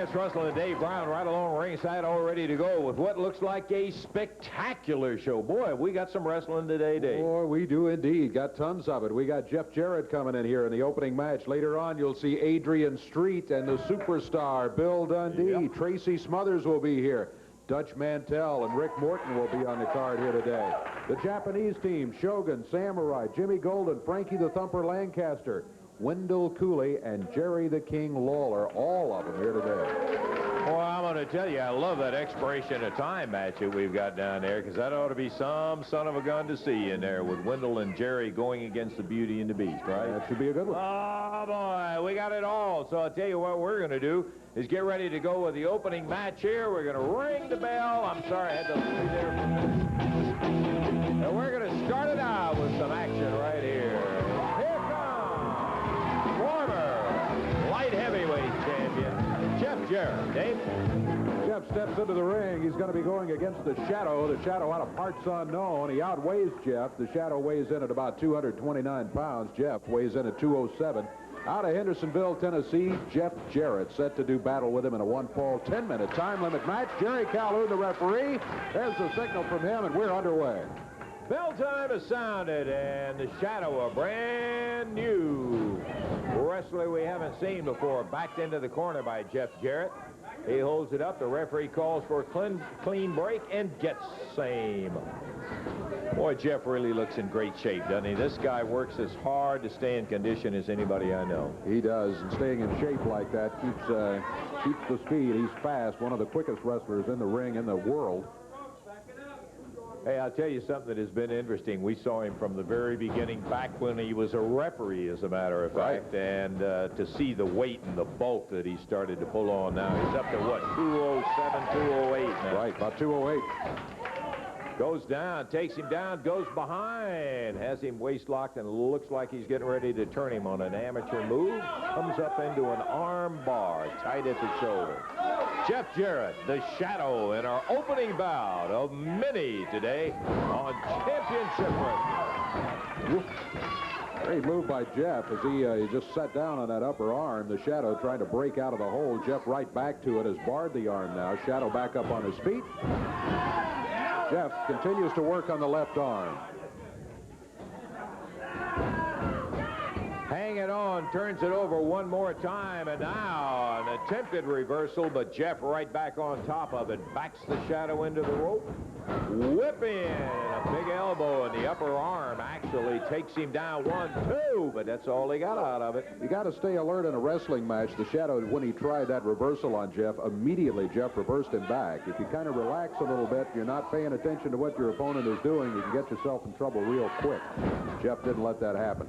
Advanced Wrestling, Dave Brown right along ringside, all ready to go with what looks like a spectacular show. Boy, we got some wrestling today, Dave. Boy, we do indeed. Got tons of it. We got Jeff Jarrett coming in here in the opening match. Later on, you'll see Adrian Street and the Superstar, Bill Dundee. Yep. Tracy Smothers will be here. Dutch Mantel and Rick Morton will be on the card here today. The Japanese team, Shogun, Samurai, Jimmy Gullen, Frankie the Thumper Lancaster, Wendell, Cooley, and Jerry the King Lawler, all of them here today. Well, I'm going to tell you, I love that expiration of time match that we've got down there, because that ought to be some son of a gun to see in there with Wendell and Jerry going against the Beauty and the Beast, right? That should be a good one. Oh, boy, we got it all. So I'll tell you what we're going to do is get ready to go with the opening match here. We're going to ring the bell. I'm sorry, I had to leave there for a minute. And we're going to start it out with some action right here. Here comes former light heavyweight champion, Jeff Jarrett. Dave? Jeff steps into the ring. He's going to be going against the Shadow. The Shadow out of parts unknown. He outweighs Jeff. The Shadow weighs in at about 229 pounds. Jeff weighs in at 207. Out of Hendersonville, Tennessee, Jeff Jarrett set to do battle with him in a one-fall, 10-minute time limit match. Jerry Calhoun, the referee. There's the signal from him, and we're underway. Bell time is sounded, and the Shadow, a brand new wrestler we haven't seen before, backed into the corner by Jeff Jarrett. He holds it up. The referee calls for a clean break and gets same. Boy, Jeff really looks in great shape, doesn't he? This guy works as hard to stay in condition as anybody I know. He does, and staying in shape like that keeps the speed. He's fast, one of the quickest wrestlers in the ring in the world. Hey, I'll tell you something that has been interesting. We saw him from the very beginning, back when he was a referee, as a matter of fact, and to see the weight and the bulk that he started to pull on now. He's up to, what, 207, 208 now. Right, about 208. Goes down, takes him down, goes behind, has him waist-locked, and looks like he's getting ready to turn him on an amateur move. Comes up into an arm bar, tight at the shoulder. Jeff Jarrett, the Shadow, in our opening bout of many today on Championship Wrestling. Great move by Jeff as he just sat down on that upper arm. The Shadow trying to break out of the hole. Jeff right back to it, has barred the arm now. Shadow back up on his feet. Jeff continues to work on the left arm. Hang it on, turns it over one more time, and now an attempted reversal, but Jeff right back on top of it. Backs the Shadow into the rope. Whip in, a big elbow in the upper arm actually takes him down 1-2, but that's all he got out of it. You got to stay alert in a wrestling match. The Shadow, when he tried that reversal on Jeff, immediately Jeff reversed him back. If you kind of relax a little bit, you're not paying attention to what your opponent is doing, you can get yourself in trouble real quick. Jeff didn't let that happen.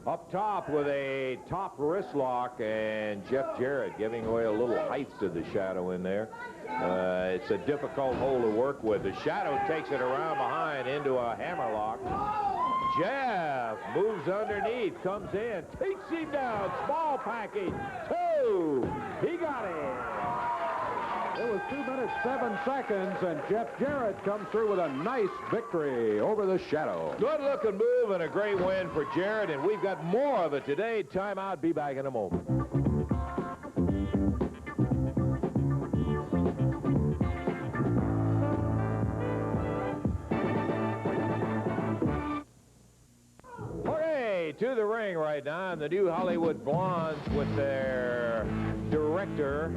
Up top with a top wrist lock, and Jeff Jarrett giving away a little height to the Shadow in there. It's a difficult hole to work with. The Shadow takes it around behind into a hammerlock. Jeff moves underneath, comes in, takes him down, small package, 2. He got it. It was 2 minutes, 7 seconds, and Jeff Jarrett comes through with a nice victory over the Shadow. Good-looking move and a great win for Jarrett, and we've got more of it today. Time out. Be back in a moment. Okay, to the ring right now, and the new Hollywood Blondes with their director,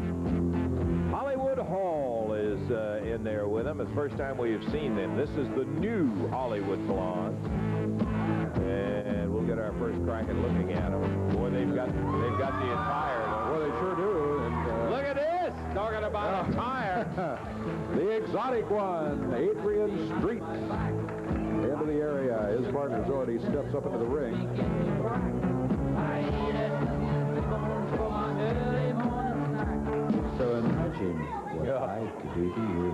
Hollywood Hall, is in there with them. It's the first time we have seen them. This is the new Hollywood Blondes. And we'll get our first crack at looking at them. Boy, they've got the attire. Well, they sure do. And, look at this! Talking about attire. The exotic one, Adrian Street, into the area. His partner's already steps up into the ring. So imagine what I could do to you.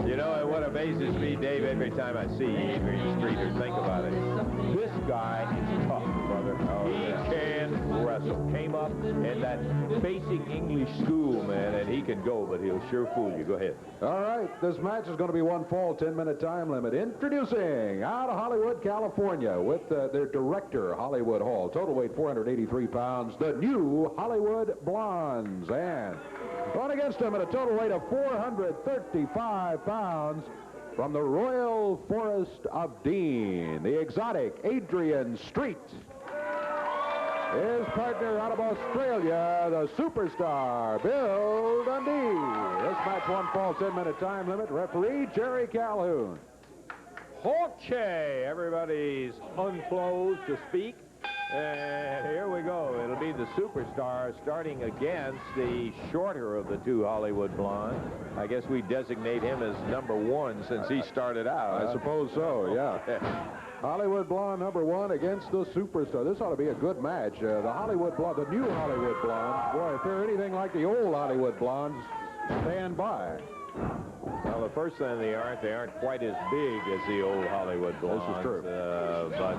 You know, and what amazes me, Dave, every time I see Adrian Street or think about it, this guy is tough, brother. He can wrestle. Came up in that basic English school, man, and he can go, but he'll sure fool you. Go ahead. All right, this match is going to be one fall, 10-minute time limit. Introducing out of Hollywood, California, with their director, Hollywood Hall. Total weight 483 pounds, the new Hollywood Blondes. And going against them at a total weight of 435 pounds, from the Royal Forest of Dean, the exotic Adrian Street. His partner out of Australia, the superstar, Bill Dundee. This match one fall, 10-minute time limit. Referee, Jerry Calhoun. Okay, everybody's unclosed to speak. And here we go. It'll be the superstar starting against the shorter of the two Hollywood Blondes. I guess we designate him as number one since he started out. I suppose so, yeah. Hollywood Blonde number one against the superstar. This ought to be a good match. The Hollywood Blonde, the new Hollywood Blondes. Boy, if they're anything like the old Hollywood Blondes, stand by. Well, the first thing they aren't quite as big as the old Hollywood Blondes. This is true. But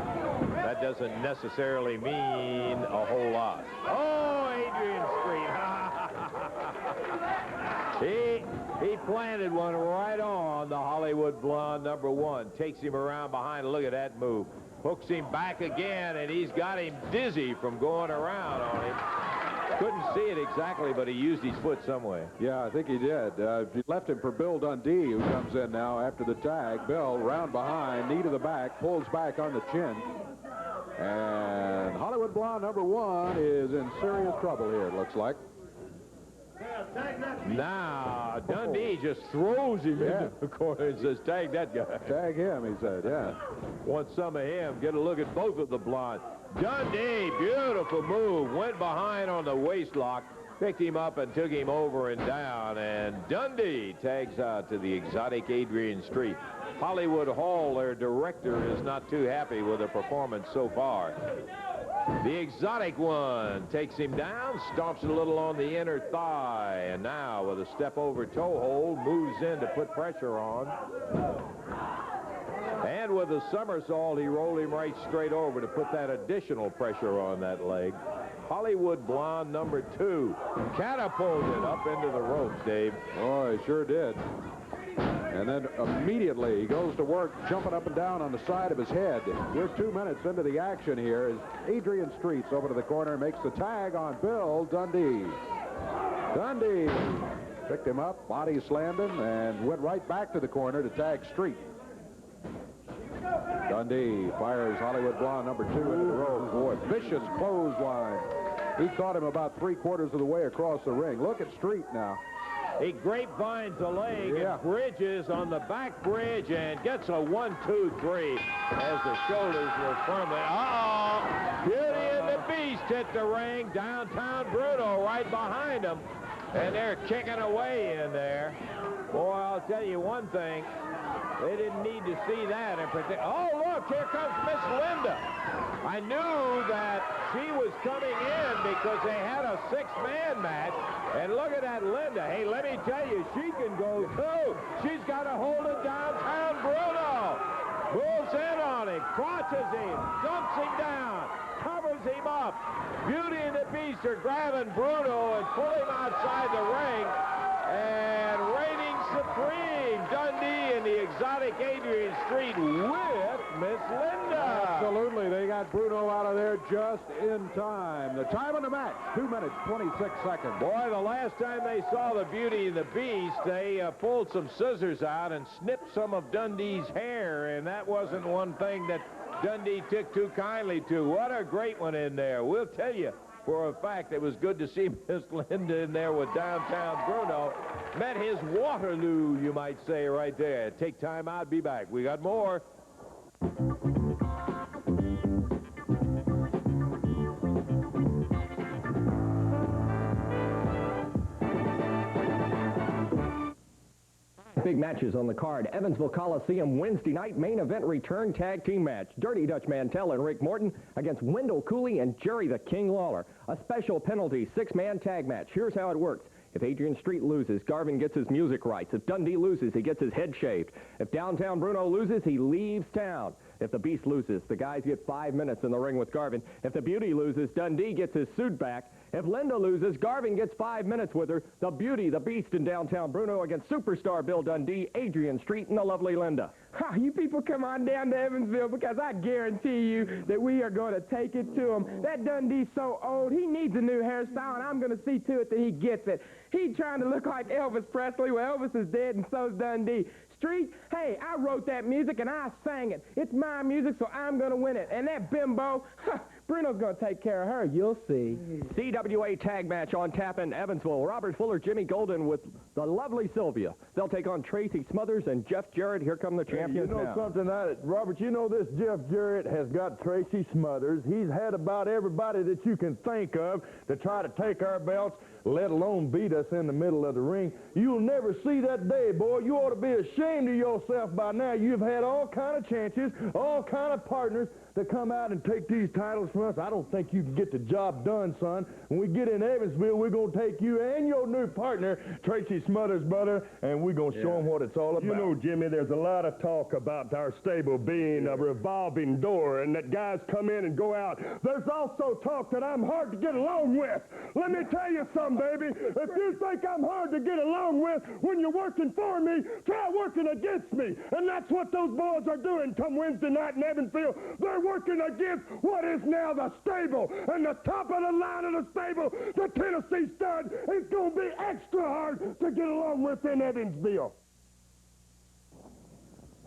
that doesn't necessarily mean a whole lot. Oh, Adrian Street. He planted one right on the Hollywood Blonde number one. Takes him around behind. Look at that move. Hooks him back again, and he's got him dizzy from going around on him. Couldn't see it exactly, but he used his foot some way. Yeah, I think he did. He left him for Bill Dundee, who comes in now after the tag. Bill, round behind, knee to the back, pulls back on the chin. And Hollywood Blonde number one is in serious trouble here, it looks like. Now, Dundee just throws him into the corner and says, tag that guy. Tag him, he said, yeah. Want some of him. Get a look at both of the Blondes. Dundee, beautiful move. Went behind on the waist lock, picked him up and took him over and down. And Dundee tags out to the exotic Adrian Street. Hollywood Hall, their director, is not too happy with the performance so far. The exotic one takes him down, stomps a little on the inner thigh, and now with a step over toe hold, moves in to put pressure on. And with a somersault, he rolled him right straight over to put that additional pressure on that leg. Hollywood Blonde number two catapulted up into the ropes, Dave. Oh, he sure did. And then immediately he goes to work jumping up and down on the side of his head. We're 2 minutes into the action here as Adrian Street's over to the corner, makes the tag on Bill Dundee. Dundee picked him up, body slammed him, and went right back to the corner to tag Street. Dundee fires Hollywood Blonde number two into the rope. Boy, vicious clothesline. He caught him about 3/4 of the way across the ring. Look at Street now. He grapevines a leg and bridges on the back bridge and gets a 1, 2, 3 as the shoulders were firmly. Uh-oh! Beauty and the Beast hit the ring. Downtown Bruno right behind him. And they're kicking away in there. Boy, I'll tell you one thing. They didn't need to see that in particular. Oh, look, here comes Miss Linda. I knew that she was coming in because they had a 6-man match. And look at that Linda. Hey, let me tell you, she can go too. She's got a hold of downtown Bruno. Moves in on him, crotches him, dumps him down, covers him up. Beauty and the Beast are grabbing Bruno and pull him outside the ring. And reigning supreme, Dundee and the exotic Adrian Street with Miss Linda. Absolutely. They got Bruno out of there just in time. The time of the match, 2 minutes, 26 seconds. Boy, the last time they saw the Beauty and the Beast, they pulled some scissors out and snipped some of Dundee's hair, and that wasn't one thing that Dundee took too kindly to. What a great one in there. We'll tell you. For a fact, it was good to see Miss Linda in there with downtown Bruno. Met his Waterloo, you might say, right there. Take time out, be back. We got more. Big matches on the card. Evansville Coliseum Wednesday night main event return tag team match. Dirty Dutch Mantel and Rick Morton against Wendell, Cooley, and Jerry the King Lawler. A special penalty 6-man tag match. Here's how it works. If Adrian Street loses, Garvin gets his music rights. If Dundee loses, he gets his head shaved. If Downtown Bruno loses, he leaves town. If the Beast loses, the guys get 5 minutes in the ring with Garvin. If the Beauty loses, Dundee gets his suit back. If Linda loses, Garvin gets 5 minutes with her. The Beauty, the Beast in Downtown Bruno against Superstar Bill Dundee, Adrian Street, and the lovely Linda. You people come on down to Evansville because I guarantee you that we are going to take it to him. That Dundee's so old, he needs a new hairstyle, and I'm going to see to it that he gets it. He's trying to look like Elvis Presley. Well, Elvis is dead, and so's Dundee. Street, hey, I wrote that music, and I sang it. It's my music, so I'm going to win it. And that bimbo, Bruno's going to take care of her. You'll see. CWA tag match on tap in Evansville. Robert Fuller, Jimmy Golden with the lovely Sylvia. They'll take on Tracy, Smothers, and Jeff Jarrett. Here come the champions now. You know something, Robert, you know this Jeff Jarrett has got Tracy Smothers. He's had about everybody that you can think of to try to take our belts, let alone beat us in the middle of the ring. You'll never see that day, boy. You ought to be ashamed of yourself by now. You've had all kind of chances, all kind of partners to come out and take these titles from us. I don't think you can get the job done, son. When we get in Evansville, we're going to take you and your new partner, Tracy Smothers, brother, and we're going to show them what it's all about. You know, Jimmy, there's a lot of talk about our stable being a revolving door and that guys come in and go out. There's also talk that I'm hard to get along with. Let me tell you something, baby. If you think I'm hard to get along with when you're working for me, try working against me. And that's what those boys are doing come Wednesday night in Evansville. They're working against what is now the stable. And the top of the line of the stable, the Tennessee Stud, is going to be extra hard to get along with in Evansville.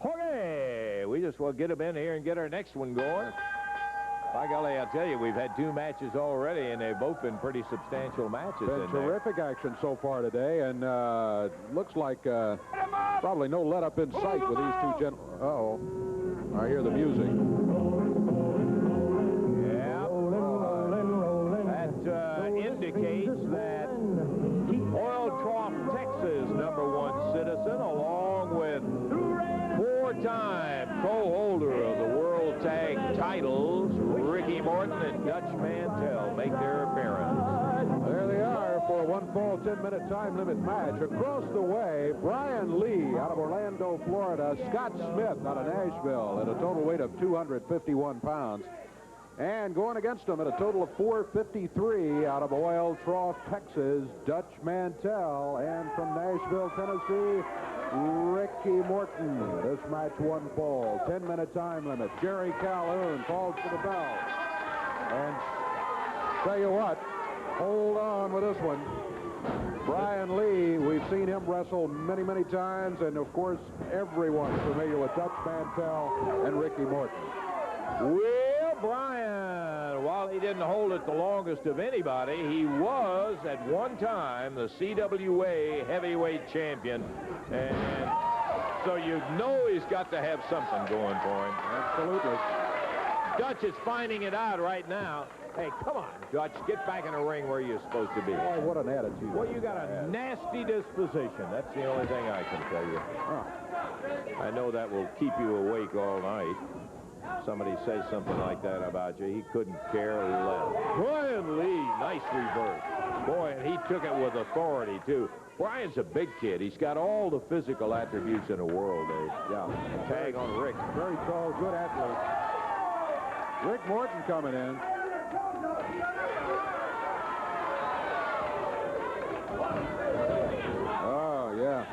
Okay, we just will get them in here and get our next one going. By golly, I'll tell you, we've had 2 matches already, and they've both been pretty substantial matches. Been terrific action so far today, and looks like probably no let-up in sight with these two gentlemen. Uh-oh. I hear the music. Yeah. That indicates that Oil Trough, Texas, #1 citizen, along with 4-time co-holder of the World Tag Titles, Ricky Morton and Dutch Mantel, make their appearance. There they are for a 1-fall 10-minute time limit match. Across the way, Brian Lee out of Orlando, Florida, Scott Smith out of Nashville at a total weight of 251 pounds. And going against them at a total of 453 out of Oil Trough, Texas, Dutch Mantel, and from Nashville, Tennessee, Ricky Morton. This match 1 fall, 10-minute time limit. Jerry Calhoun calls for the bell. And tell you what, hold on with this one. Brian Lee, we've seen him wrestle many, many times, and of course, everyone's familiar with Dutch Mantel and Ricky Morton. Well, Brian, while he didn't hold it the longest of anybody, he was at one time the CWA heavyweight champion. And so you know he's got to have something going for him. Absolutely. Dutch is finding it out right now. Hey, come on, Dutch, get back in the ring where you're supposed to be. Boy, what an attitude. Well, you got a nasty disposition. That's the only thing I can tell you. Huh. I know that will keep you awake all night. Somebody says something like that about you, he couldn't care less. Brian Lee, nice reverse. Boy, and he took it with authority, too. Brian's a big kid. He's got all the physical attributes in the world, Dave. Yeah. Tag on Rick. Very tall, good athlete. Rick Morton coming in. Oh, yeah.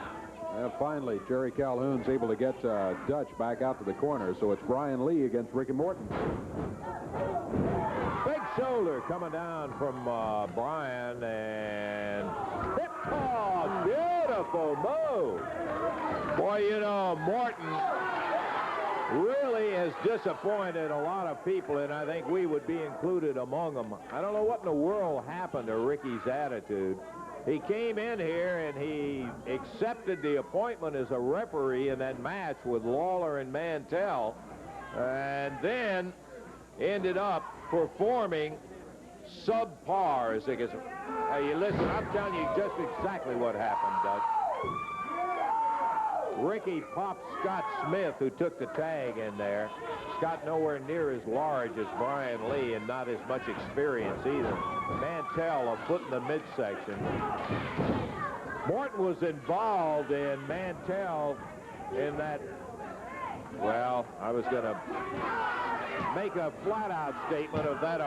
And finally, Jerry Calhoun's able to get Dutch back out to the corner, so it's Brian Lee against Ricky Morton. Big shoulder coming down from Brian, and hip toss, beautiful move. Boy, you know, Morton really has disappointed a lot of people, and I think we would be included among them. I don't know what in the world happened to Ricky's attitude. He came in here and he accepted the appointment as a referee in that match with Lawler and Mantel, and then ended up performing subpar, as they get. Hey, you listen, I'm telling you just exactly what happened, Doug. Ricky popped Scott Smith, who took the tag in there. Scott nowhere near as large as Brian Lee and not as much experience either. Mantel a foot in the midsection. Morton was involved in Mantel in that, well, I was going to make a flat-out statement of that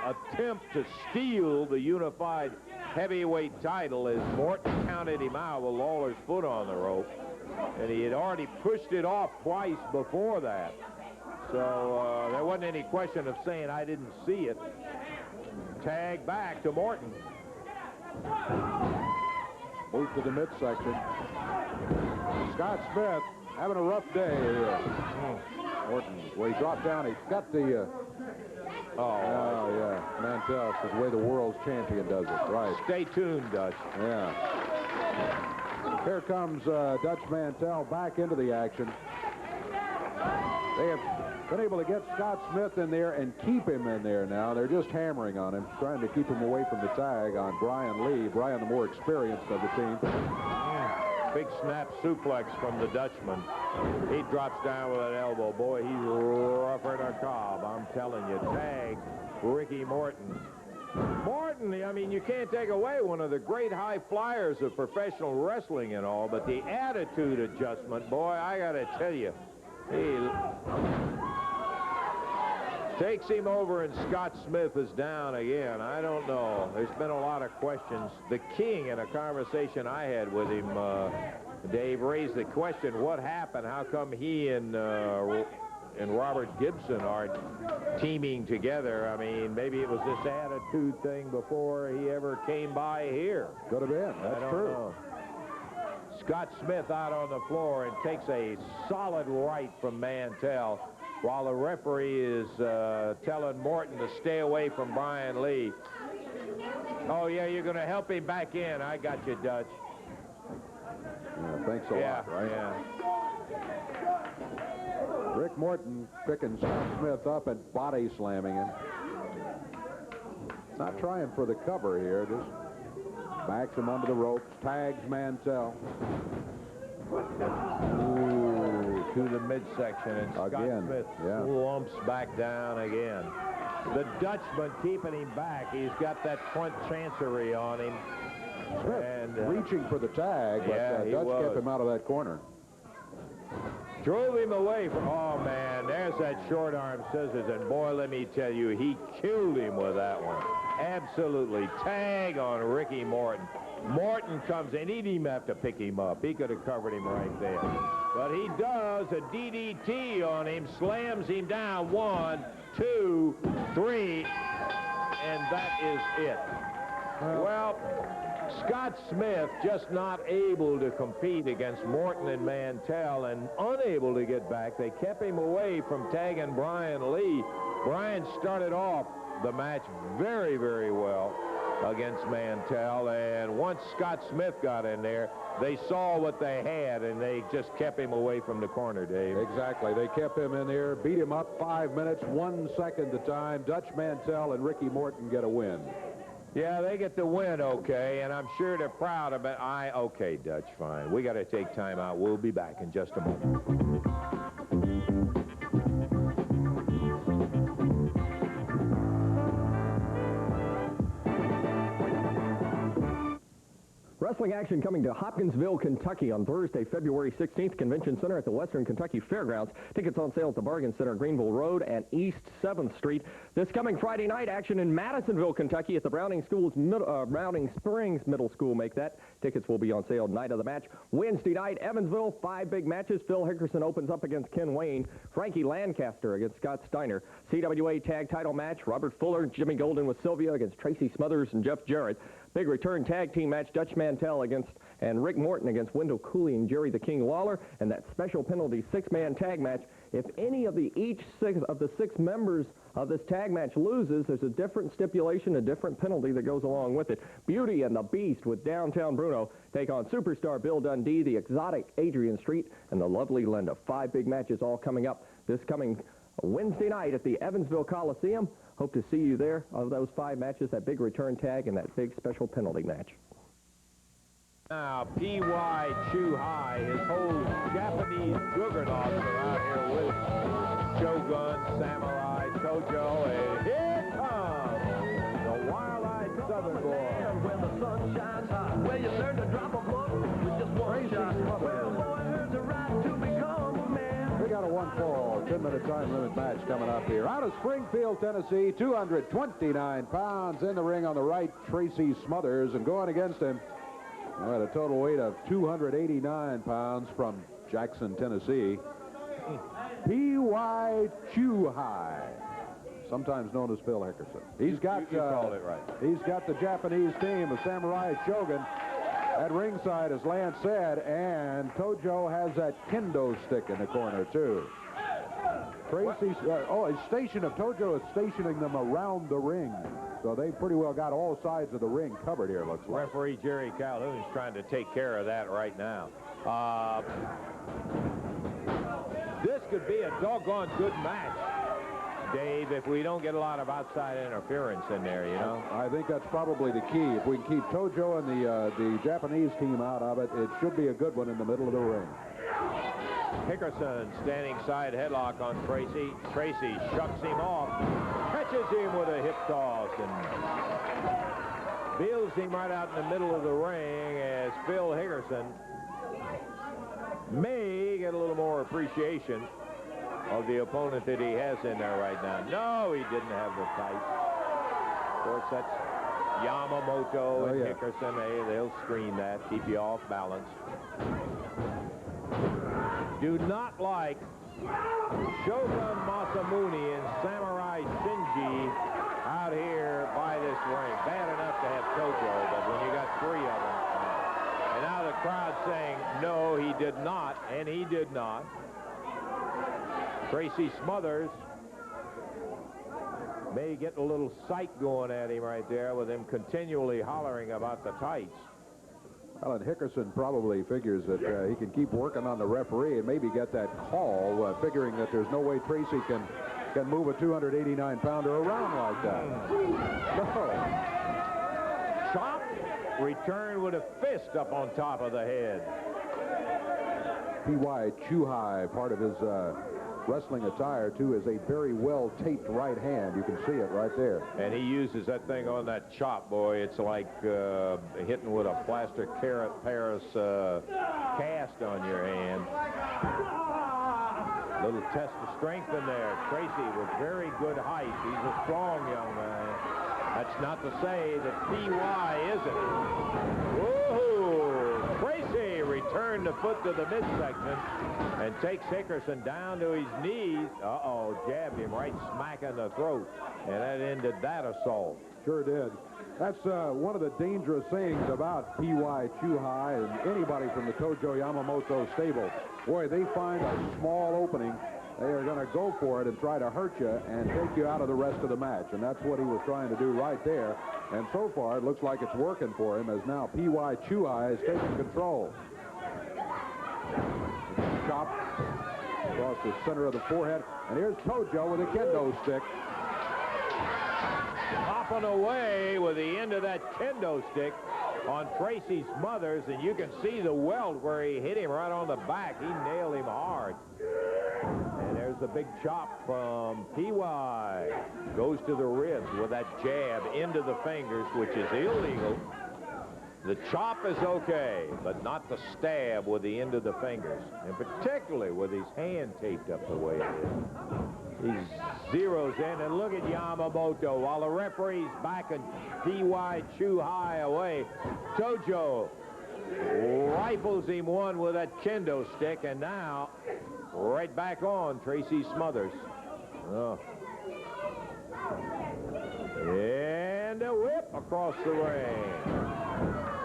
attempt to steal the unified heavyweight title as Morton counted him out with Lawler's foot on the rope. And he had already pushed it off twice before that. So there wasn't any question of saying I didn't see it. Tag back to Morton. Move to the midsection. Scott Smith having a rough day here. Morton, where he dropped down, he's got the... yeah, Mantel, it's the way the world's champion does it, right. Stay tuned, Dutch. Yeah. Here comes Dutch Mantel back into the action. They have been able to get Scott Smith in there and keep him in there now. They're just hammering on him, trying to keep him away from the tag on Brian Lee. Brian, the more experienced of the team. Big snap suplex from the Dutchman. He drops down with an elbow. Boy, he's rougher than a cob. I'm telling you. Tag Ricky Morton. Morton, I mean, you can't take away one of the great high flyers of professional wrestling and all, but the attitude adjustment, boy, I got to tell you, he takes him over, and Scott Smith is down again. I don't know. There's been a lot of questions. The King, in a conversation I had with him, Dave, raised the question, what happened? How come he and Robert Gibson are teaming together? I mean, maybe it was this attitude thing before he ever came by here. Could have been. That's true. Know. Scott Smith out on the floor and takes a solid right from Mantel while the referee is telling Morton to stay away from Brian Lee. Oh, yeah, you're going to help him back in. I got you, Dutch. Yeah, thanks a lot, right? Yeah. Rick Morton picking Scott Smith up and body slamming him. Not trying for the cover here, just backs him under the ropes, tags Mantel. Ooh, to the midsection, and Scott Smith lumps back down again. The Dutchman keeping him back. He's got that front chancery on him. Smith and reaching for the tag, but Dutch kept him out of that corner. Drove him away from, oh man, there's that short arm scissors, and boy, let me tell you, he killed him with that one. Absolutely. Tag on Ricky Morton. Morton comes in. He didn't even have to pick him up. He could have covered him right there. But he does a DDT on him, slams him down. 1, 2, 3, and that is it. Well, Scott Smith just not able to compete against Morton and Mantel and unable to get back. They kept him away from tagging Brian Lee. Brian started off the match very, very well against Mantel, and once Scott Smith got in there, they saw what they had, and they just kept him away from the corner, Dave. Exactly. They kept him in there, beat him up 5 minutes, 1 second at a time. Dutch Mantel and Ricky Morton get a win. Yeah, they get the win, okay, and I'm sure they're proud of it. Okay, Dutch, fine. We got to take time out. We'll be back in just a moment. Wrestling action coming to Hopkinsville, Kentucky on Thursday, February 16th, Convention Center at the Western Kentucky Fairgrounds. Tickets on sale at the Bargain Center, Greenville Road and East 7th Street. This coming Friday night, action in Madisonville, Kentucky at the Browning Springs Middle School. Make that. Tickets will be on sale night of the match. Wednesday night, Evansville, 5 big matches. Phil Hickerson opens up against Ken Wayne. Frankie Lancaster against Scott Steiner. CWA tag title match, Robert Fuller, Jimmy Golden with Sylvia against Tracy Smothers and Jeff Jarrett. Big return tag team match, Dutch Mantel and Rick Morton against Wendell, Cooley, and Jerry the King Lawler, and that special penalty 6-man tag match. If any of the six members of this tag match loses, there's a different stipulation, a different penalty that goes along with it. Beauty and the Beast with Downtown Bruno take on Superstar Bill Dundee, the exotic Adrian Street, and the lovely Linda. 5 big matches all coming up this coming Wednesday night at the Evansville Coliseum. Hope to see you there. Of those 5 matches, that big return tag and that big special penalty match. Now, P.Y. Chu Hai, his whole Japanese juggernauts are out here with Shogun, Samurai, Tojo, and here comes the wild-eyed Southern boy. Where the sun shines high, where you learn to drop Tracy Smothers. We got a 1-fall, 10-minute time limit match coming up here. Out of Springfield, Tennessee, 229 pounds in the ring on the right, Tracy Smothers, and going against him at a total weight of 289 pounds from Jackson, Tennessee, P.Y. Chuhai, sometimes known as Phil Hickerson. He's got you called it right. He's got the Japanese team, the Samurai Shogun, at ringside, as Lance said, and Tojo has that kendo stick in the corner too. Tracy's his station of Tojo is stationing them around the ring, so they pretty well got all sides of the ring covered here. Looks like. Referee Jerry Calhoun's trying to take care of that right now. This could be a doggone good match, Dave, if we don't get a lot of outside interference in there, you know. I think that's probably the key. If we can keep Tojo and the Japanese team out of it, it should be a good one in the middle of the ring. Hickerson standing side headlock on Tracy. Tracy shucks him off, catches him with a hip toss, and wheels him right out in the middle of the ring as Phil Hickerson may get a little more appreciation of the opponent that he has in there right now. No, he didn't have the tights. Of course, that's Yamamoto and Hickerson. They'll screen that, keep you off balance. Do not like Shogun Masamune and Samurai Shinji out here by this ring. Bad enough to have Tojo, but when you got 3 of them. And now the crowd saying, no, he did not, and he did not. Tracy Smothers may get a little sight going at him right there with him continually hollering about the tights. Well, and Hickerson probably figures that he can keep working on the referee and maybe get that call, figuring that there's no way Tracy can move a 289-pounder around like that. No. Chop, return with a fist up on top of the head. P.Y. Chuhai, part of his wrestling attire, too, is a very well-taped right hand. You can see it right there. And he uses that thing on that chop, boy. It's like hitting with a plaster Paris cast on your hand. Little test of strength in there. Tracy with very good height. He's a strong young man. That's not to say that P.Y. isn't. Whoa! Tracy returned the foot to the midsection and takes Hickerson down to his knees. Uh-oh, jabbed him right smack in the throat. And that ended that assault. Sure did. That's one of the dangerous things about P.Y. Chuhai and anybody from the Tojo Yamamoto stable. Boy, they find a small opening. They are going to go for it and try to hurt you and take you out of the rest of the match. And that's what he was trying to do right there. And so far, it looks like it's working for him, as now P.Y. Chuhai is taking control. Chop across the center of the forehead. And here's Tojo with a kendo stick. Popping away with the end of that kendo stick on Tracy Smothers, and you can see the welt where he hit him right on the back. He nailed him hard. And there's the big chop from P.Y. Goes to the ribs with that jab into the fingers, which is illegal. The chop is okay, but not the stab with the end of the fingers, and particularly with his hand taped up the way it is. He zeroes in, and look at Yamamoto while the referee's backing P.Y. Chuhai away. Tojo rifles him one with that kendo stick, and now right back on Tracy Smothers. Oh. And a whip across the ring.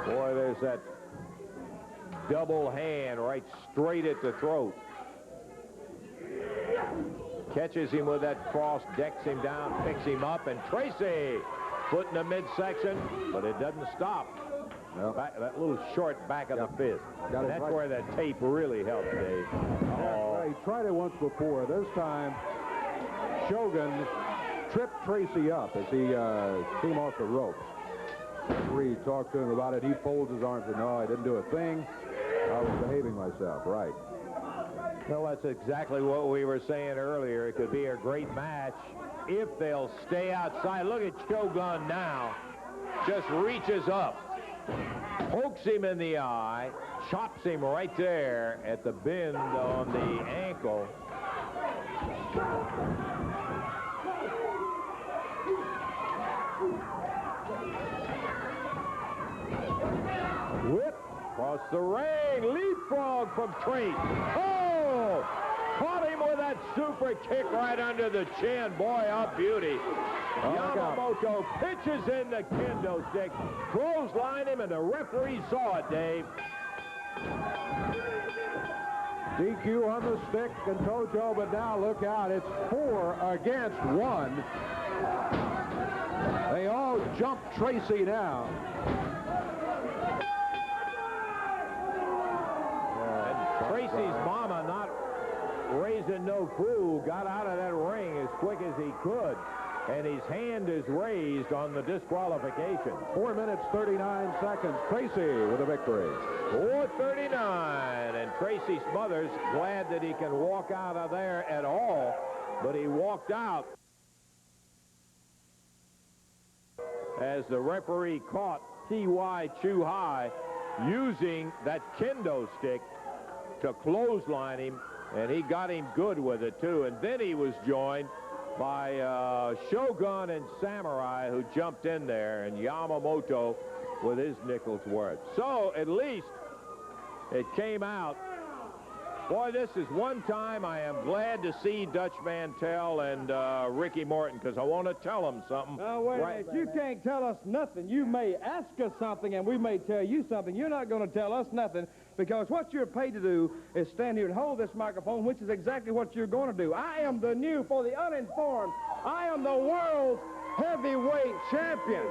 Boy, there's that double hand right straight at the throat. Catches him with that cross, decks him down, picks him up, and Tracy foot in the midsection, but it doesn't stop. Well, That little short back of the fist. And that's right. Where that tape really helped, Dave. Oh. He tried it once before. This time, Shogun tripped Tracy up as he came off the ropes. Reed talked to him about it. He folds his arms and, no, I didn't do a thing. I was behaving myself. Right. Well, that's exactly what we were saying earlier. It could be a great match if they'll stay outside. Look at Shogun now. Just reaches up. pokes him in the eye, chops him right there at the bend on the ankle. Whip across the ring, leapfrog from Tracy. Oh! Caught him with that super kick right under the chin. Boy, a beauty. Yamamoto pitches in the kendo stick, clothesline him, and the referee saw it, Dave. DQ on the stick and Tojo, but now look out. It's 4 against 1. They all jump Tracy now. And Tracy's mama, not raising no fool, got out of that ring as quick as he could. And his hand is raised on the disqualification. 4 minutes, 39 seconds. Tracy with a victory. 4:39, and Tracy Smothers glad that he can walk out of there at all, but he walked out as the referee caught T.Y. Chu-Hai using that kendo stick to clothesline him, and he got him good with it, too. And then he was joined by Shogun and Samurai, who jumped in there, and Yamamoto with his nickel's worth. So at least it came out. Boy, this is one time I am glad to see Dutch Mantel and Ricky Morton, because I want to tell them something. Now, wait a minute. You can't tell us nothing. You may ask us something, and we may tell you something. You're not going to tell us nothing, because what you're paid to do is stand here and hold this microphone, which is exactly what you're going to do. I am the new, for the uninformed, I am the world's heavyweight champion.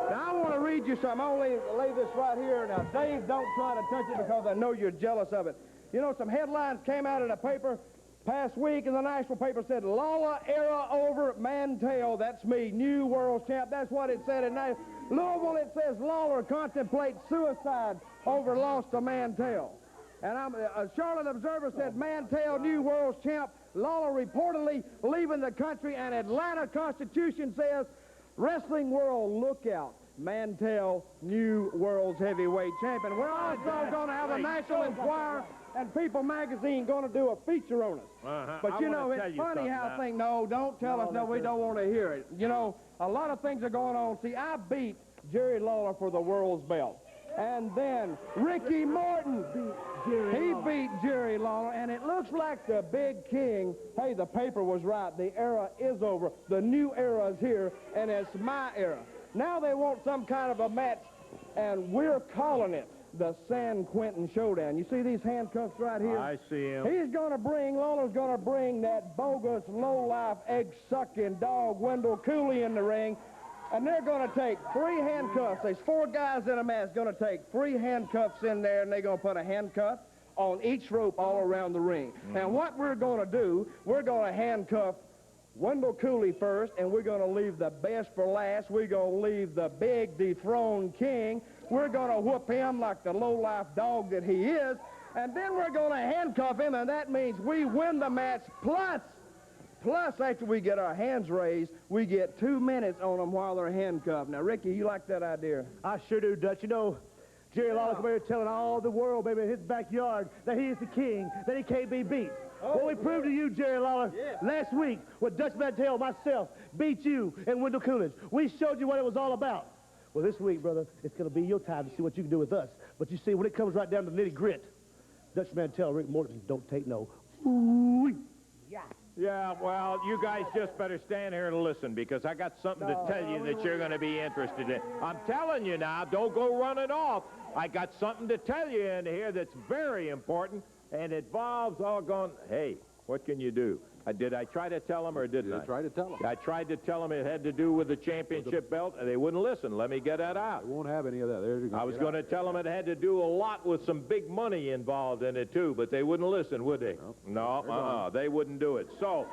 Now, I want to read you something. I'll lay this right here. Now, Dave, don't try to touch it, because I know you're jealous of it. You know, some headlines came out in the paper past week, and the national paper said, Lawler era over, Mantel, that's me, new world champ. That's what it said. And now, Louisville, it says Lawler contemplates suicide over loss to Mantel. And a Charlotte Observer said Mantel, new world champ, Lawler reportedly leaving the country, and Atlanta Constitution says, wrestling world, look out. Mantel, new world's heavyweight champion. We're also going to have a National Enquirer and People magazine going to do a feature on us. But you know, it's funny how things, no, don't tell us, no, we don't want to hear it. You know, a lot of things are going on. See, I beat Jerry Lawler for the world's belt. And then Ricky Morton, he beat Jerry Lawler, and it looks like the big king, hey, the paper was right, the era is over, the new era is here, and it's my era. Now they want some kind of a match, and we're calling it the San Quentin Showdown. You see these handcuffs right here? I see him. Lawler's going to bring that bogus, low-life, egg-sucking dog, Wendell Cooley, in the ring, and they're going to take 3 handcuffs. There's 4 guys in a match going to take 3 handcuffs in there, and they're going to put a handcuff on each rope all around the ring. And what we're going to do, we're going to handcuff Wendell Cooley first, and we're going to leave the best for last. We're going to leave the big dethroned king. We're going to whoop him like the low-life dog that he is, and then we're going to handcuff him, and that means we win the match, plus after we get our hands raised, we get 2 minutes on them while they're handcuffed. Now, Ricky, you like that idea? I sure do, Dutch. You know, Jerry Lawler come here telling all the world, baby, in his backyard, that he is the king, that he can't be beat. Well, we proved to you, Jerry Lawler, last week when Dutch Mantel, myself, beat you and Wendell Coolidge. We showed you what it was all about. Well, this week, brother, it's going to be your time to see what you can do with us. But you see, when it comes right down to nitty-grit, Dutch Mantel, Rick Morton don't take no. Ooh. Yeah, well, you guys just better stand here and listen, because I got something to tell you that you're going to be interested in. I'm telling you now, don't go running off. I got something to tell you in here that's very important, and it involves all going, hey, what can you do? Did I try to tell them or didn't I? Try to tell them. I tried to tell them it had to do with the championship belt, and they wouldn't listen. Let me get that out. We won't have any of that. There you go. I was going to tell them it had to do a lot with some big money involved in it, too, but they wouldn't listen, would they? No, they wouldn't do it. So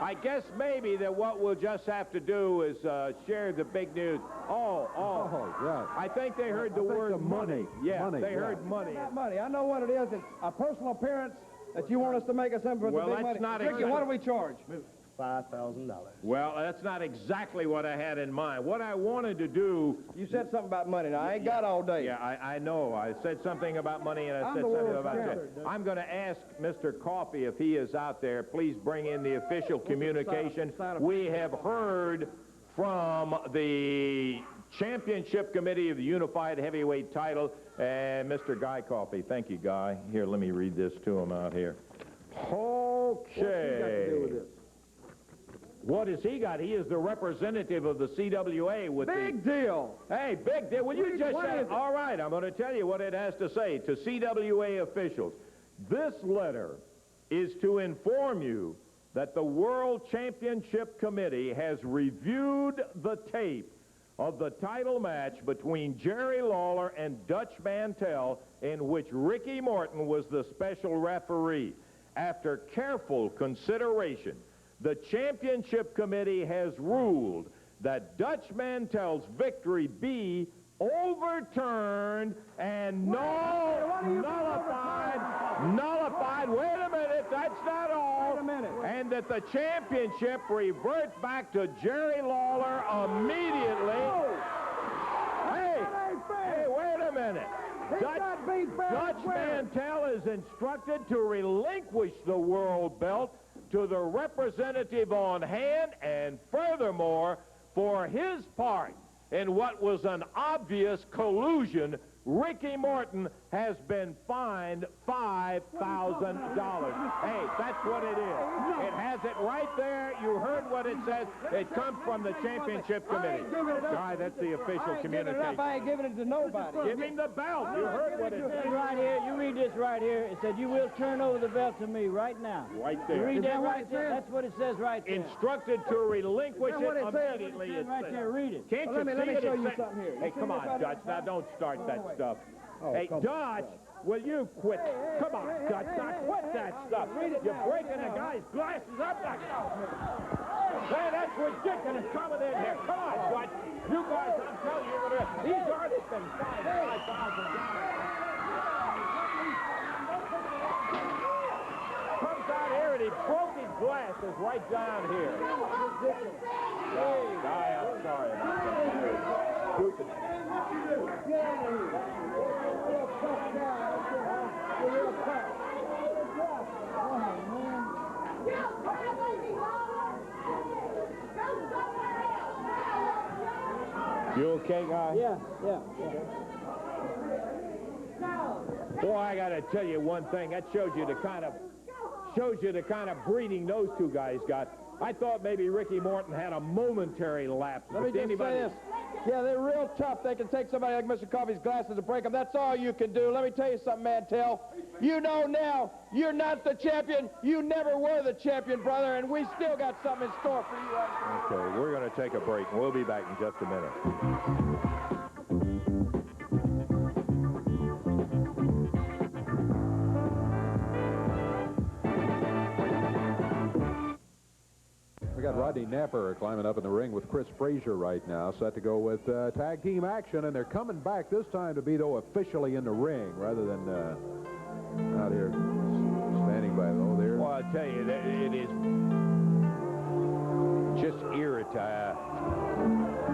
I guess maybe that what we'll just have to do is share the big news. Yeah. I think they heard the word money. Yeah, they heard money. Not money. I know what it is. It's a personal appearance that you want us to make us something for the big money. Not Ricky, what do we charge? $5,000. Well, that's not exactly what I had in mind. What I wanted to do... You said something about money. Now, I ain't got all day. Yeah, I know. I said something about money, and I said something about that. I'm going to ask Mr. Coffey if he is out there. Please bring in the official communication. We have heard from the Championship Committee of the Unified Heavyweight title, and Mr. Guy Coffey. Thank you, Guy. Here, let me read this to him out here. Okay. What has he got? He is the representative of the CWA with Big deal. Hey, big deal. Will you just say, all right, I'm going to tell you what it has to say to CWA officials. This letter is to inform you that the World Championship Committee has reviewed the tape of the title match between Jerry Lawler and Dutch Mantel, in which Ricky Morton was the special referee. After careful consideration, the Championship Committee has ruled that Dutch Mantel's victory be overturned and nullified. Wait a minute, that's not all. Wait a minute. And that the championship revert back to Jerry Lawler immediately. Hey, wait a minute. Dutch Mantel is instructed to relinquish the world belt to the representative on hand, and furthermore, for his part in what was an obvious collusion, Ricky Morton has been fined $5,000. Hey, that's what it is. It has it right there. You heard what it says. It comes from the Championship Committee. Guy, that's the official communication. I ain't giving it to nobody. Give him the belt. You heard what it said. Right here, you read this right here. It said, you will turn over the belt to me right now. Right You there. read that right there? That's what it says right there. Instructed to relinquish it immediately. It's right there, read it. Can't you see it? Let me show you something here. Hey, come on, Dutch. Now, don't start that stuff. Hey, Dutch, will you quit? Come on, Dutch. Now, quit that stuff. You're breaking a guy's glasses up like that. Hey, that's ridiculous. Coming in here. Come on, Dutch. You guys, I'm telling you, these artists been fined $5,000. Comes out here and he broke his glasses right down here. Hey, Guy, I'm sorry about that. Stupid. You okay, Guy? Yeah. Boy, I got to tell you one thing. That shows you the kind of breeding those two guys got. I thought maybe Ricky Morton had a momentary lapse. Let me just say this. Yeah, they're real tough. They can take somebody like Mr. Coffey's glasses and break them. That's all you can do. Let me tell you something, Mantel. You know now you're not the champion. You never were the champion, brother, and we still got something in store for you. Okay, we're going to take a break, and we'll be back in just a minute. We got Rodney Napper climbing up in the ring with Chris Frazier right now, set to go with tag team action, and they're coming back this time to be, though, officially in the ring rather than out here standing by low there. Well, I tell you, it is just irritating.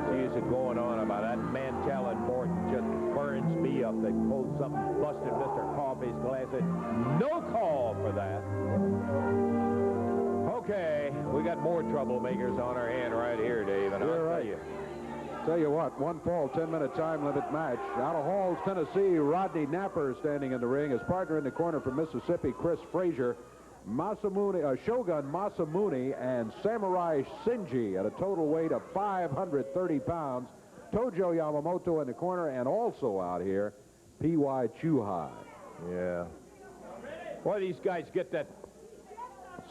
See it going on about that Mantel and Morton just burns me up. They pulled something, busted Mr. Coffey's glasses. No call for that. Okay, we got more troublemakers on our hand right here, Dave, and I'll tell you what, one fall, 10-minute time limit match. Out of Halls, Tennessee, Rodney Napper standing in the ring. His partner in the corner from Mississippi, Chris Frazier, Shogun Masamune, and Samurai Shinji at a total weight of 530 pounds. Tojo Yamamoto in the corner, and also out here, P.Y. Chuhai. Yeah. Boy, these guys get that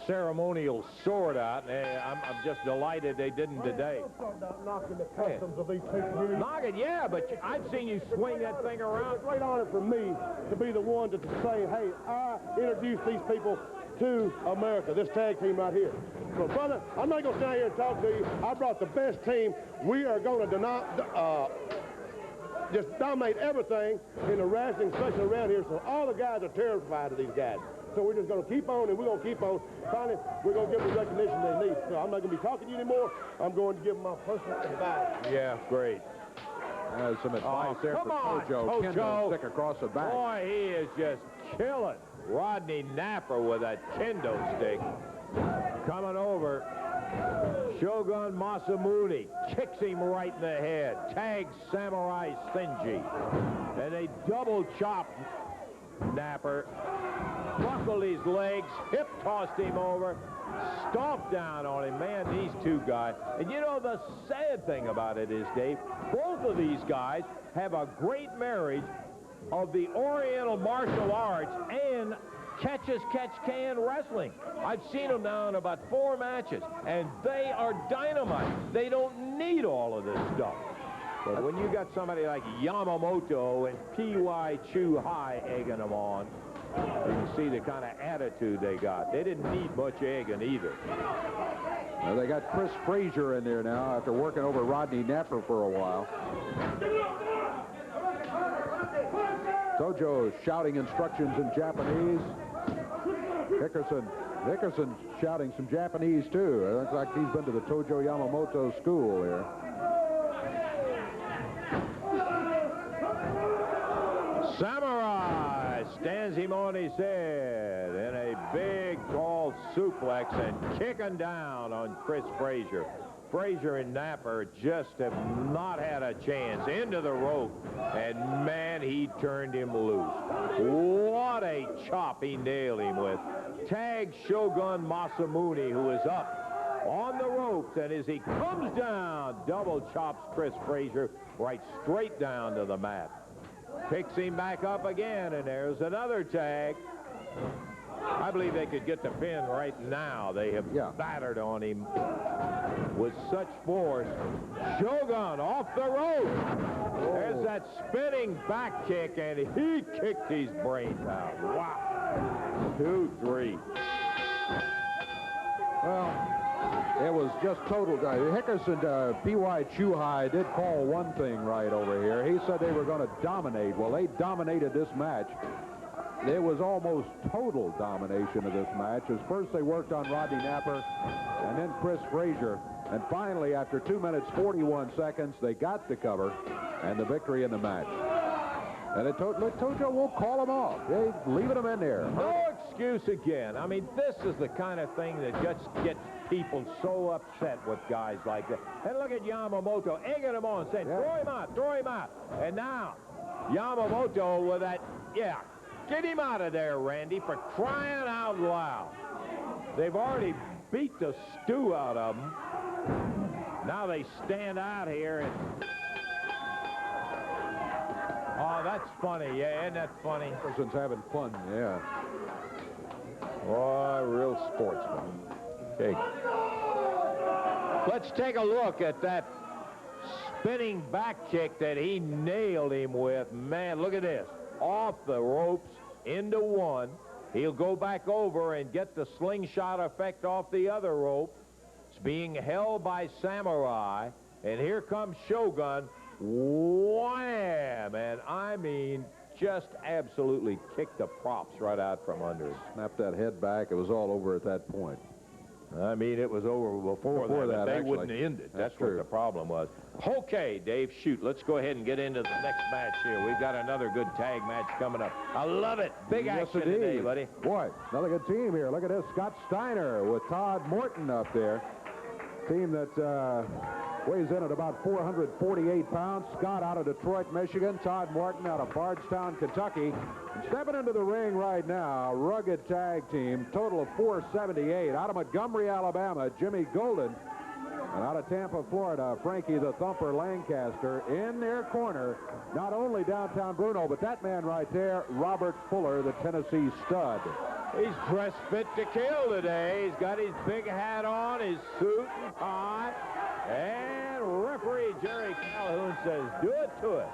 ceremonial sword out, and I'm just delighted they didn't today. Knocking the customs of these people here. Knock it, yeah, but I've seen you swing that thing around. It's a great honor for me to be the one to say, hey, I introduce these people to America, this tag team right here. So, brother, I'm not going to stand here and talk to you. I brought the best team. We are going to just dominate everything in the wrestling, especially around here. So all the guys are terrified of these guys. So we're just going to keep on, and we're going to keep on. Finally, we're going to give them the recognition they need. So so I'm not going to be talking to you anymore. I'm going to give my personal advice. Yeah, great. Some advice there come for on, Tojo. Tojo. Kendo stick across the back. Boy, he is just killing Rodney Napper with that kendo stick. Coming over. Shogun Masamune kicks him right in the head. Tags Samurai Senji. And they double chop Napper. Buckled his legs, hip tossed him over, stomped down on him. Man, these two guys. And you know, the sad thing about it is, Dave, both of these guys have a great marriage of the Oriental martial arts and catch-as-catch-can wrestling. I've seen them now in about 4 matches, and they are dynamite. They don't need all of this stuff. But when you got somebody like Yamamoto and P.Y. Chu-Hai egging them on, you can see the kind of attitude they got. They didn't need much egging either. Well, they got Chris Frazier in there now after working over Rodney Napper for a while. Tojo shouting instructions in Japanese. Hickerson shouting some Japanese too. It looks like he's been to the Tojo Yamamoto school here. Samurai stands him on his head in a big, tall suplex and kicking down on Chris Frazier. Frazier and Napper just have not had a chance. Into the rope, and man, he turned him loose. What a chop he nailed him with. Tags Shogun Masamune, who is up on the ropes, and as he comes down, double chops Chris Frazier right straight down to the mat. Picks him back up again, and there's another tag. I believe they could get the pin right now. They have battered on him with such force. Shogun off the rope. There's that spinning back kick, and he kicked his brains out. Wow. 2, 3. Well, it was just total. Hickerson, P.Y. Chu-Hai did call one thing right over here. He said they were going to dominate. Well, they dominated this match. It was almost total domination of this match. As first they worked on Rodney Napper and then Chris Frazier. And finally, after 2 minutes, 41 seconds, they got the cover and the victory in the match. And Tojo won't call them off. They're leaving them in there. No excuse again. I mean, this is the kind of thing that just gets people so upset with guys like that. And look at Yamamoto egging him on, saying, throw him out, throw him out. And now, Yamamoto with that, get him out of there, Randy, for crying out loud. They've already beat the stew out of them. Now they stand out here and... Oh, that's funny. Yeah, isn't that funny? Person's having fun, yeah. Oh, real sportsman. Okay. Let's take a look at that spinning back kick that he nailed him with. Man, look at this. Off the ropes into one. He'll go back over and get the slingshot effect off the other rope. It's being held by Samurai. And here comes Shogun. Wham! And I mean, just absolutely kicked the props right out from under him. Snapped that head back. It was all over at that point. I mean, it was over before that. They wouldn't end it. That's what the problem was. Okay, Dave, shoot. Let's go ahead and get into the next match here. We've got another good tag match coming up. I love it. Big action today, buddy. Boy, another good team here. Look at this. Scott Steiner with Todd Morton up there. Team that weighs in at about 448 pounds. Scott out of Detroit, Michigan. Todd Morton out of Bardstown, Kentucky. And stepping into the ring right now, rugged tag team, total of 478. Out of Montgomery, Alabama, Jimmy Golden. And out of Tampa, Florida, Frankie the Thumper Lancaster. In their corner, not only downtown Bruno, but that man right there, Robert Fuller, the Tennessee stud. He's dressed fit to kill today. He's got his big hat on, his suit and tie. And referee referee, Jerry Calhoun, says, do it to it.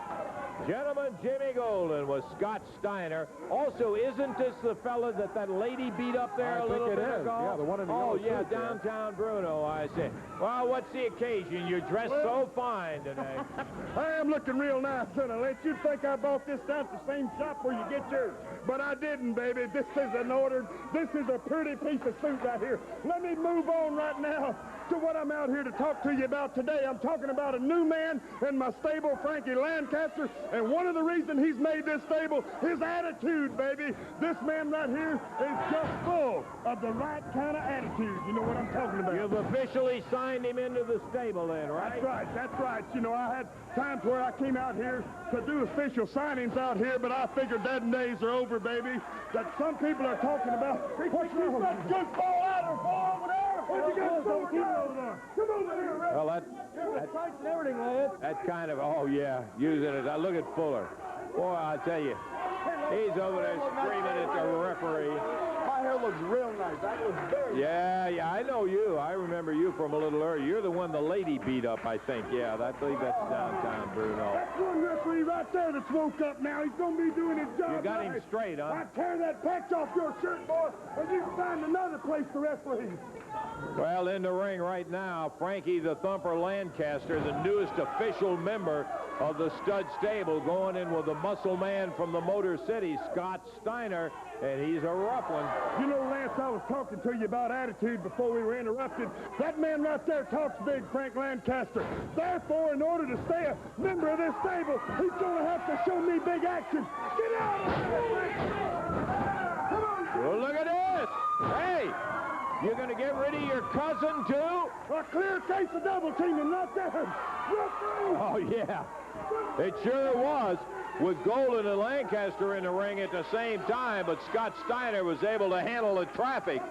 Gentleman Jimmy Golden was Scott Steiner. Also, isn't this the fella that lady beat up there a little bit ago? Yeah, the one in the Oh, yellow yeah, suit, downtown Bruno, I see. Well, what's the occasion? You're dressed so fine today. I am looking real nice, son. You'd think I bought this down at the same shop where you get yours. But I didn't, baby. This is an ordered. This is a pretty piece of suit right here. Let me move on right now to what I'm out here to talk to you about today. I'm talking about a new man in my stable, Frankie Lancaster, and one of the reasons he's made this stable, his attitude, baby. This man right here is just full of the right kind of attitude. You know what I'm talking about. You've officially signed him into the stable then, right? That's right. You know, I had times where I came out here to do official signings out here, but I figured that days are over, baby. That some people are talking about. What's wrong? Just fall out or fall over there. What you got so over there? Come over here, Red. Well, that kind of, oh, yeah, using it. Look at Fuller. Boy, I'll tell you, he's over there screaming at the referee. My hair looks real nice. That was very Yeah, I know you. I remember you from a little earlier. You're the one the lady beat up, I think. Yeah, I believe that's downtown Bruno. That's one referee right there that's woke up now. He's going to be doing his job. You got him straight, huh? I tear that patch off your shirt, boy, and you can find another place to referee. Well, in the ring right now, Frankie the Thumper Lancaster, the newest official member of the stud stable, going in with the muscle man from the Motor City, Scott Steiner, and he's a rough one. You know, Lance, I was talking to you about attitude before we were interrupted. That man right there talks big, Frank Lancaster. Therefore, in order to stay a member of this stable, he's going to have to show me big action. Get out of here! Come on! Well, look at this! Hey! You're going to get rid of your cousin, too? A clear case of double teaming, not that. Oh, yeah. It sure was, with Gullen and Lancaster in the ring at the same time, but Scott Steiner was able to handle the traffic.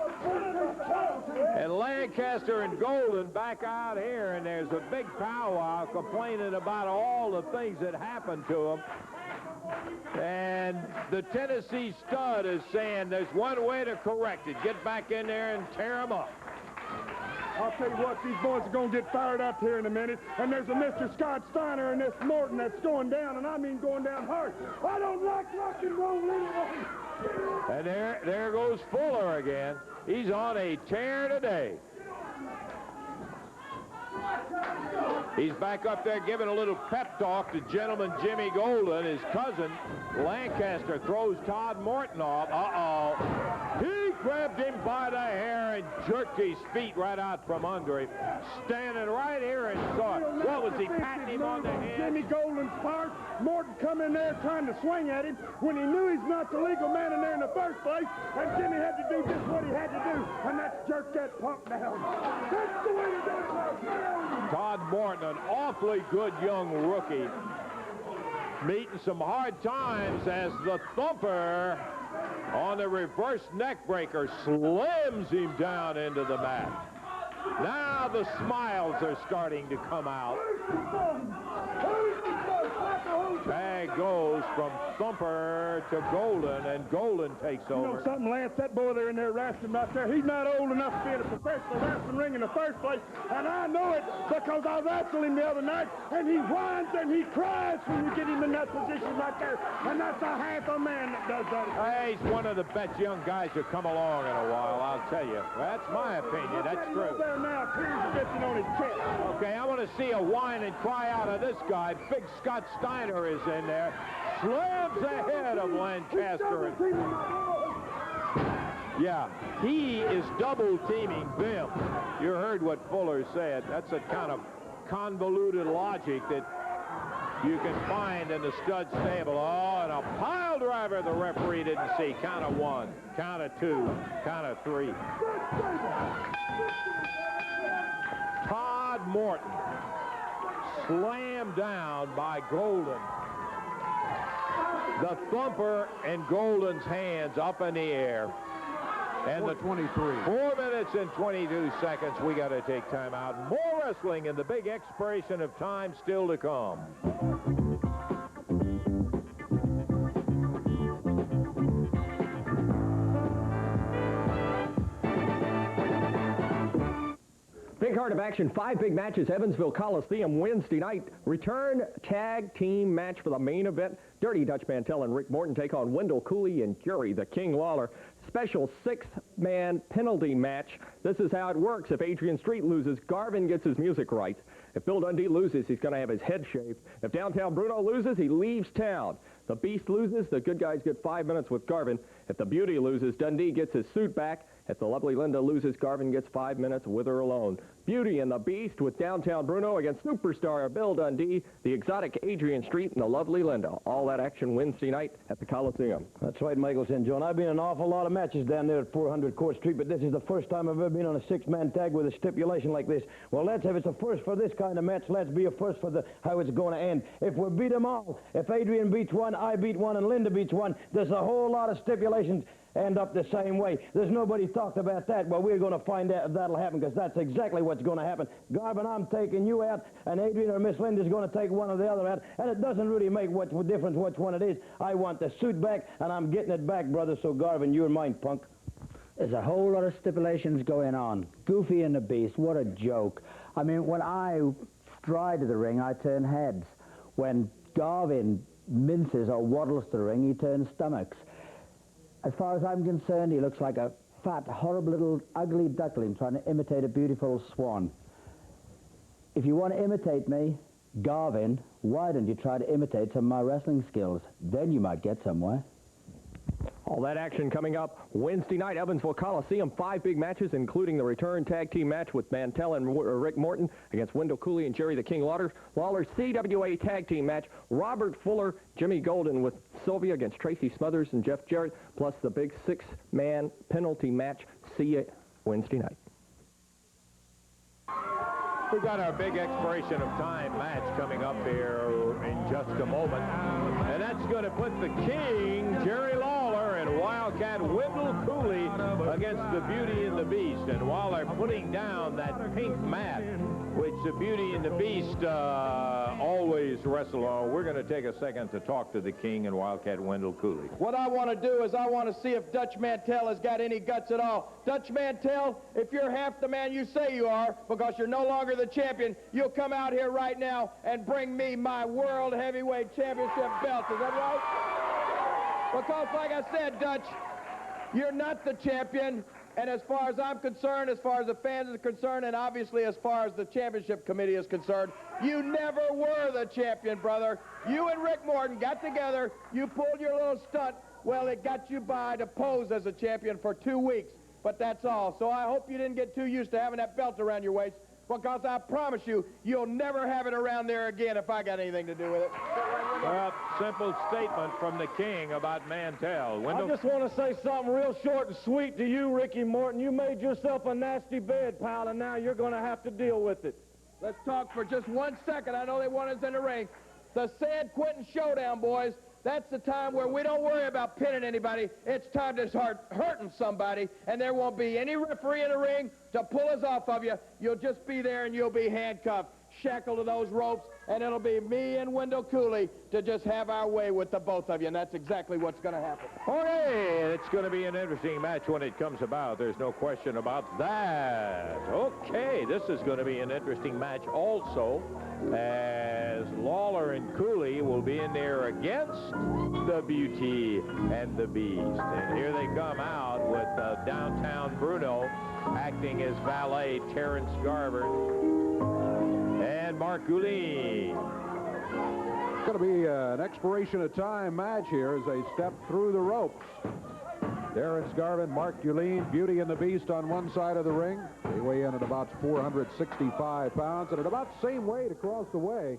And Lancaster and Gullen back out here, and there's a big powwow complaining about all the things that happened to them. And the Tennessee stud is saying there's one way to correct it. Get back in there and tear them up. I'll tell you what, these boys are going to get fired up here in a minute. And there's a Mr. Scott Steiner and this Morton that's going down, and I mean going down hard. I don't like rock and roll anyway. And there goes Fuller again. He's on a tear today. He's back up there giving a little pep talk to gentleman Jimmy Golden, his cousin. Lancaster throws Todd Morton off. Uh-oh. He grabbed him by the hair and jerked his feet right out from under him. Standing right here and saw it. What was he, patting him on the head? Jimmy Golden's part. Morton come in there trying to swing at him when he knew he's not the legal man in there in the first place. And Jimmy had to do just what he had to do, and that's jerk that punk down. That's the way to do it. Todd Morton, an awfully good young rookie, meeting some hard times as the Thumper on the reverse neck breaker slams him down into the mat. Now the smiles are starting to come out. Tag goes from Thumper to Golden, and Golden takes over. You know something, Lance? That boy there in there wrestling right there, he's not old enough to be in a professional wrestling ring in the first place, and I know it because I wrestled him the other night, and he whines and he cries when you get him in that position right there, and that's a half a man that does that. Hey, he's one of the best young guys who come along in a while, I'll tell you. That's my opinion. That's true. There now, tears are dripping on his chest. Okay, I want to see a whine and cry out of this guy. Big Scott Steiner is in there. Slams ahead of Lancaster. Yeah, he is double teaming Bim. You heard what Fuller said. That's a kind of convoluted logic that you can find in the stud stable. Oh, and a pile driver the referee didn't see. Count of one, count of two, count of three. Todd Morton slammed down by Golden. The Thumper and Golden's hands up in the air. And the 23. 4 minutes and 22 seconds. We got to take time out. More wrestling and the big expiration of time still to come. Big card of action, 5 big matches, Evansville Coliseum Wednesday night. Return tag team match for the main event. Dirty Dutch Mantel and Rick Morton take on Wendell, Cooley, and Jerry the King Lawler. Special 6-man penalty match. This is how it works. If Adrian Street loses, Garvin gets his music rights. If Bill Dundee loses, he's going to have his head shaved. If Downtown Bruno loses, he leaves town. The Beast loses, the good guys get 5 minutes with Garvin. If the Beauty loses, Dundee gets his suit back. If the lovely Linda loses, Garvin gets 5 minutes with her alone. Beauty and the Beast with Downtown Bruno against Superstar Bill Dundee, the exotic Adrian Street, and the lovely Linda. All that action Wednesday night at the Coliseum. That's right, Michelson, John. I've been in an awful lot of matches down there at 400 Court Street, but this is the first time I've ever been on a 6-man tag with a stipulation like this. Well, if it's a first for this kind of match, let's be a first for how it's going to end. If we beat them all, if Adrian beats one, I beat one, and Linda beats one, there's a whole lot of stipulations end up the same way. There's nobody talked about that. Well, we're going to find out if that'll happen, because that's exactly what's going to happen. Garvin, I'm taking you out, and Adrian or Miss Linda's going to take one or the other out, and it doesn't really make much difference which one it is. I want the suit back, and I'm getting it back, brother. So, Garvin, you're mine, punk. There's a whole lot of stipulations going on. Goofy and the Beast, what a joke. I mean, when I stride to the ring, I turn heads. When Garvin minces or waddles to the ring, he turns stomachs. As far as I'm concerned, he looks like a fat, horrible little ugly duckling trying to imitate a beautiful swan. If you want to imitate me, Garvin, why don't you try to imitate some of my wrestling skills? Then you might get somewhere. All that action coming up Wednesday night, Evansville Coliseum. 5 big matches, including the return tag team match with Mantel and Rick Morton against Wendell, Cooley, and Jerry the King Lawler. Lawler's CWA tag team match, Robert Fuller, Jimmy Golden with Sylvia against Tracy, Smothers, and Jeff Jarrett, plus the big 6-man penalty match. See you Wednesday night. We've got our big expiration of time match coming up here in just a moment. And that's going to put the King, Jerry Lawler, and Wildcat Wendell Cooley against the Beauty and the Beast. And while they're putting down that pink mat, which the Beauty and the Beast always wrestle on, we're going to take a second to talk to the King and Wildcat Wendell Cooley. What I want to do is I want to see if Dutch Mantel has got any guts at all. Dutch Mantel, if you're half the man you say you are, because you're no longer the champion, you'll come out here right now and bring me my World Heavyweight Championship belt. Is that right? Because, like I said, Dutch, you're not the champion. And as far as I'm concerned, as far as the fans are concerned, and obviously as far as the championship committee is concerned, you never were the champion, brother. You and Rick Morton got together. You pulled your little stunt. Well, it got you by to pose as a champion for 2 weeks. But that's all. So I hope you didn't get too used to having that belt around your waist, because I promise you, you'll never have it around there again if I got anything to do with it. Well, simple statement from the King about Mantel. I just want to say something real short and sweet to you, Ricky Morton. You made yourself a nasty bed, pal, and now you're going to have to deal with it. Let's talk for just 1 second. I know they want us in the ring. The San Quentin Showdown, boys. That's the time where we don't worry about pinning anybody. It's time to start hurting somebody, and there won't be any referee in the ring to pull us off of you. You'll just be there, and you'll be handcuffed, shackled to those ropes, and it'll be me and Wendell Cooley to just have our way with the both of you, and that's exactly what's going to happen. Okay, it's going to be an interesting match when it comes about. There's no question about that. Okay, this is going to be an interesting match also, as Lawler and Cooley will be in there against the Beauty and the Beast. And here they come out with Downtown Bruno acting as valet, Terrence Garvin, and Mark Gullen. It's going to be an expiration of time match here as they step through the ropes. Terrence Garvin, Mark Gullen, Beauty and the Beast on one side of the ring. They weigh in at about 465 pounds, and at about the same weight across the way.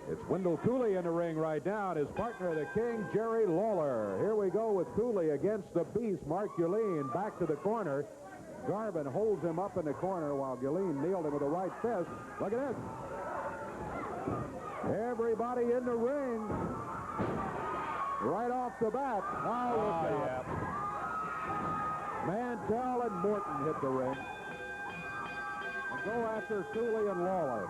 It's Wendell Cooley in the ring right now, and his partner, the King, Jerry Lawler. Here we go with Cooley against the Beast, Mark Gullen, back to the corner. Garvin holds him up in the corner while Gullen nailed him with a right fist. Look at this. Everybody in the ring. Right off the bat. Now look out. Mantel and Morton hit the ring. And go after Cooley and Lawler.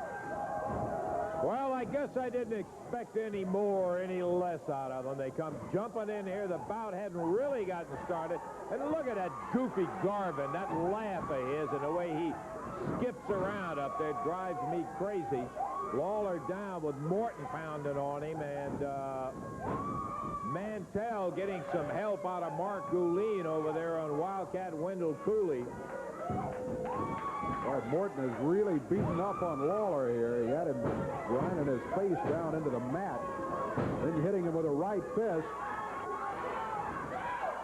Well, I guess I didn't expect any more, any less out of them. They come jumping in here. The bout hadn't really gotten started. And look at that goofy Garvin, that laugh of his, and the way he skips around up there, drives me crazy. Lawler down with Morton pounding on him, and Mantel getting some help out of Mark Gullen over there on Wildcat Wendell Cooley. Well, Morton is really beaten up on Lawler here. He had him grinding his face down into the mat, then hitting him with a right fist.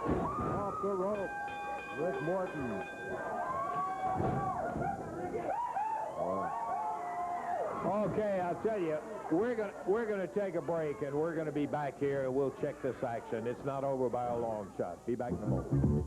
Off the rope, Rick Morton. Okay, I'll tell you, we're gonna take a break, and we're gonna be back here, and we'll check this action. It's not over by a long shot. Be back in a moment.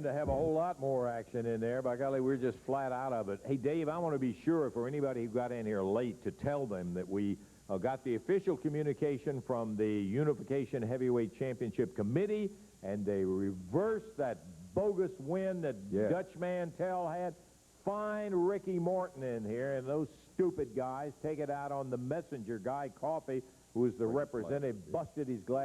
To have a whole lot more action in there. By golly, we're just flat out of it. Hey, Dave, I want to be sure for anybody who got in here late to tell them that we got the official communication from the Unification Heavyweight Championship Committee, and they reversed that bogus win that Dutch Mantel had. Find Ricky Morton in here, and those stupid guys take it out on the messenger guy, Coffee, who was the representative, busted his glass.